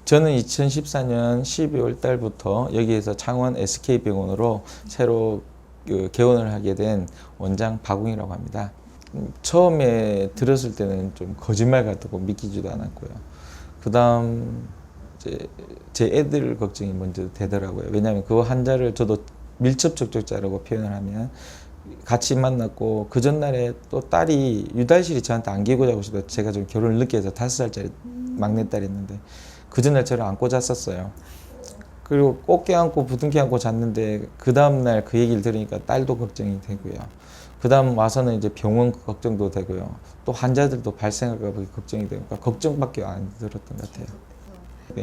저는 2014년 12월 달부터 여기에서 창원 SK병원으로 새로 개원을 하게 된 원장 박웅이라고 합니다. 처음에 들었을 때는 좀 거짓말 같고 믿기지도 않았고요. 그 다음 이제 제 애들 걱정이 먼저 되더라고요. 왜냐하면 그 환자를 저도 밀접 접촉자라고 표현을 하면 같이 만났고 그 전날에 또 딸이 유달실이 저한테 안기고 자고 싶어 제가 좀 결혼을 늦게 해서 5살짜리 막내딸이 있는데 그 전날 저를 안고 잤었어요. 그리고 꼭 껴안고 부둥켜 안고 잤는데 그 다음날 그 얘기를 들으니까 딸도 걱정이 되고요. 그 다음 와서는 이제 병원 걱정도 되고요. 또 환자들도 발생할까 봐 걱정이 되니까 걱정밖에 안 들었던 것 같아요.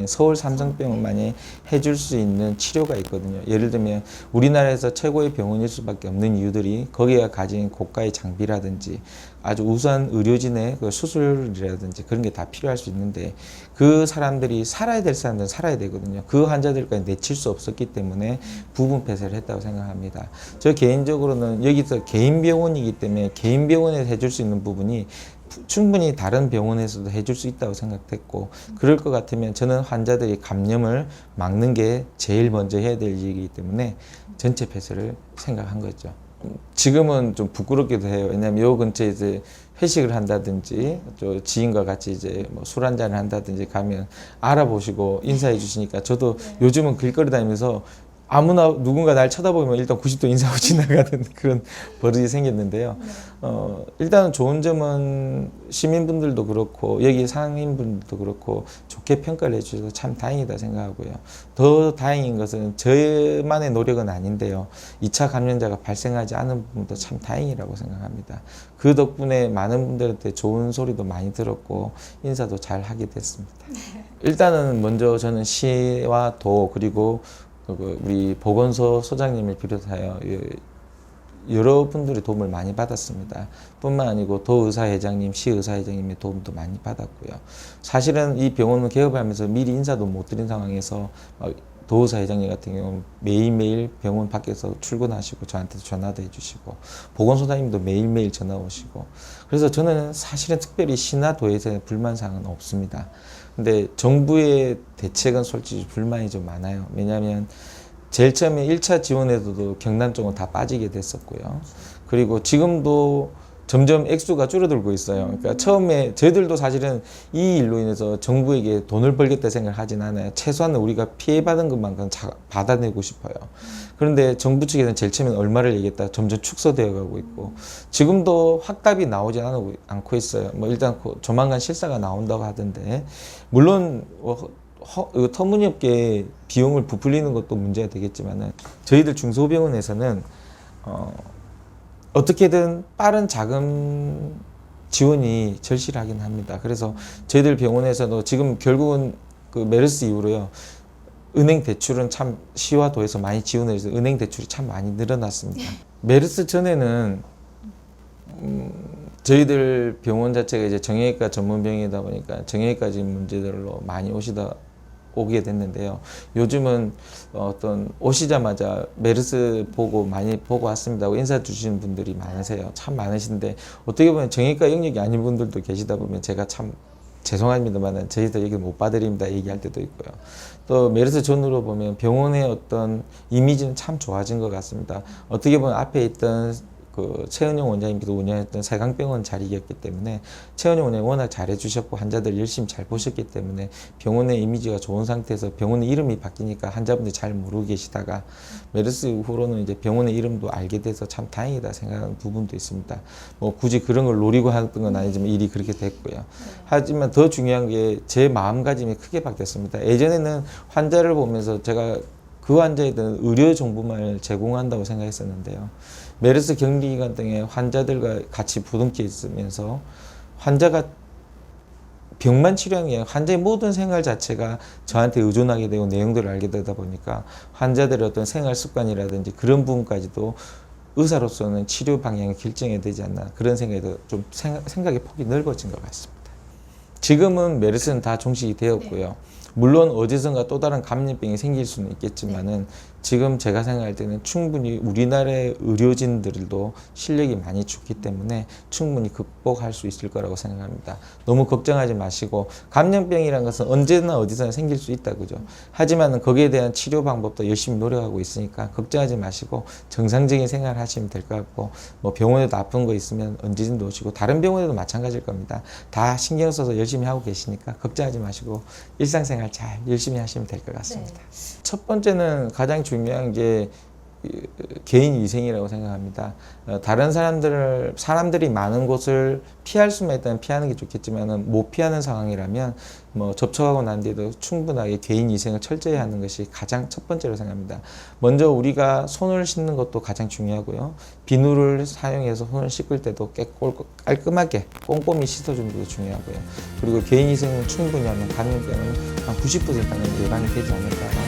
서울 삼성병원만이 해줄 수 있는 치료가 있거든요. 예를 들면 우리나라에서 최고의 병원일 수밖에 없는 이유들이 거기가 가진 고가의 장비라든지 아주 우수한 의료진의 그 수술이라든지 그런 게 다 필요할 수 있는데 그 사람들이 살아야 될 사람들은 살아야 되거든요. 그 환자들까지 내칠 수 없었기 때문에 부분 폐쇄를 했다고 생각합니다. 저 개인적으로는 여기서 개인 병원이기 때문에 개인 병원에서 해줄 수 있는 부분이 충분히 다른 병원에서도 해줄 수 있다고 생각했고 그럴 것 같으면 저는 환자들이 감염을 막는 게 제일 먼저 해야 될 일이기 때문에 전체 폐쇄를 생각한 거죠. 지금은 좀 부끄럽기도 해요. 왜냐하면 요 근처에 이제 회식을 한다든지 또 지인과 같이 이제 뭐 술 한잔을 한다든지 가면 알아보시고 인사해 주시니까 저도 요즘은 길거리 다니면서 아무나 누군가 날 쳐다보면 일단 90도 인사하고 지나가는 그런 버릇이 생겼는데요. 일단은 좋은 점은 시민분들도 그렇고 여기 상인분들도 그렇고 좋게 평가를 해주셔서 참 다행이다 생각하고요. 더 다행인 것은 저만의 노력은 아닌데요. 2차 감염자가 발생하지 않은 부분도 참 다행이라고 생각합니다. 그 덕분에 많은 분들한테 좋은 소리도 많이 들었고 인사도 잘 하게 됐습니다. 일단은 먼저 저는 시와 도 그리고 우리 보건소 소장님을 비롯하여 여러분들의 도움을 많이 받았습니다. 뿐만 아니고 도의사회장님, 시의사회장님의 도움도 많이 받았고요. 사실은 이 병원을 개업하면서 미리 인사도 못 드린 상황에서 도의사회장님 같은 경우는 매일매일 병원 밖에서 출근하시고 저한테 전화도 해주시고 보건소장님도 매일매일 전화 오시고 그래서 저는 사실은 특별히 시나 도에서의 불만사항은 없습니다. 근데 정부의 대책은 솔직히 불만이 좀 많아요. 왜냐하면 제일 처음에 1차 지원에서도 경남 쪽은 다 빠지게 됐었고요. 그리고 지금도 점점 액수가 줄어들고 있어요. 그러니까 처음에 저희들도 사실은 이 일로 인해서 정부에게 돈을 벌겠다 생각을 하진 않아요. 최소한 우리가 피해받은 것만큼 받아내고 싶어요. 그런데 정부 측에서는 제일 처음에 얼마를 얘기했다 점점 축소되어 가고 있고 지금도 확답이 나오지 않고 있어요. 뭐 일단 조만간 실사가 나온다고 하던데 물론 터무니없게 비용을 부풀리는 것도 문제가 되겠지만은 저희들 중소병원에서는 어떻게든 빠른 자금 지원이 절실하긴 합니다. 그래서 저희들 병원에서도 지금 결국은 그 메르스 이후로요. 은행 대출은 참 시와 도에서 많이 지원을 해서 은행 대출이 참 많이 늘어났습니다. 메르스 전에는 저희들 병원 자체가 이제 정형외과 전문병이다 보니까 정형외과적인 문제들로 많이 오게 됐는데요. 요즘은 어떤 오시자마자 메르스 보고 많이 보고 왔습니다 하고 인사 주시는 분들이 많으세요. 참 많으신데 어떻게 보면 정형외과 영역이 아닌 분들도 계시다 보면 제가 참 죄송합니다만 저희도 얘기 못 봐드립니다 얘기할 때도 있고요. 또 메르스 전후로 보면 병원의 어떤 이미지는 참 좋아진 것 같습니다. 어떻게 보면 앞에 있던 그 최은영 원장님께서 운영했던 세강병원 자리였기 때문에 최은영 원장이 워낙 잘해주셨고 환자들 열심히 잘 보셨기 때문에 병원의 이미지가 좋은 상태에서 병원의 이름이 바뀌니까 환자분들이 잘 모르고 계시다가 메르스 이후로는 이제 병원의 이름도 알게 돼서 참 다행이다 생각하는 부분도 있습니다. 뭐 굳이 그런 걸 노리고 했던 건 아니지만 일이 그렇게 됐고요. 하지만 더 중요한 게 제 마음가짐이 크게 바뀌었습니다. 예전에는 환자를 보면서 제가 그 환자에 대한 의료 정보만을 제공한다고 생각했었는데요. 메르스 격리 기간 등에 환자들과 같이 부둥켜 있으면서 환자가 병만 치료하는 게 아니라 환자의 모든 생활 자체가 저한테 의존하게 되고 내용들을 알게 되다 보니까 환자들의 어떤 생활 습관이라든지 그런 부분까지도 의사로서는 치료 방향을 결정해야 되지 않나 그런 생각에도 좀 생각의 폭이 넓어진 것 같습니다. 지금은 메르스는 다 종식이 되었고요. 물론 어디선가 또 다른 감염병이 생길 수는 있겠지만은 지금 제가 생각할 때는 충분히 우리나라의 의료진들도 실력이 많이 좋기 때문에 충분히 극복할 수 있을 거라고 생각합니다. 너무 걱정하지 마시고 감염병이라는 것은 언제나 어디서나 생길 수 있다 그죠. 하지만 거기에 대한 치료 방법도 열심히 노력하고 있으니까 걱정하지 마시고 정상적인 생활을 하시면 될 것 같고 뭐 병원에도 아픈 거 있으면 언제든지 오시고 다른 병원에도 마찬가지일 겁니다. 다 신경 써서 열심히 하고 계시니까 걱정하지 마시고 일상생활 잘 열심히 하시면 될 것 같습니다. 네. 첫 번째는 가장 중요한 게 개인 위생이라고 생각합니다. 다른 사람들이 많은 곳을 피할 수만 있다면 피하는 게 좋겠지만은 못 피하는 상황이라면 뭐 접촉하고 난 뒤에도 충분하게 개인 위생을 철저히 하는 것이 가장 첫 번째로 생각합니다. 먼저 우리가 손을 씻는 것도 가장 중요하고요. 비누를 사용해서 손을 씻을 때도 깔끔하게 꼼꼼히 씻어주는 것도 중요하고요. 그리고 개인 위생을 충분히 하면 감염병은 한 90%는 예방이 되지 않을까.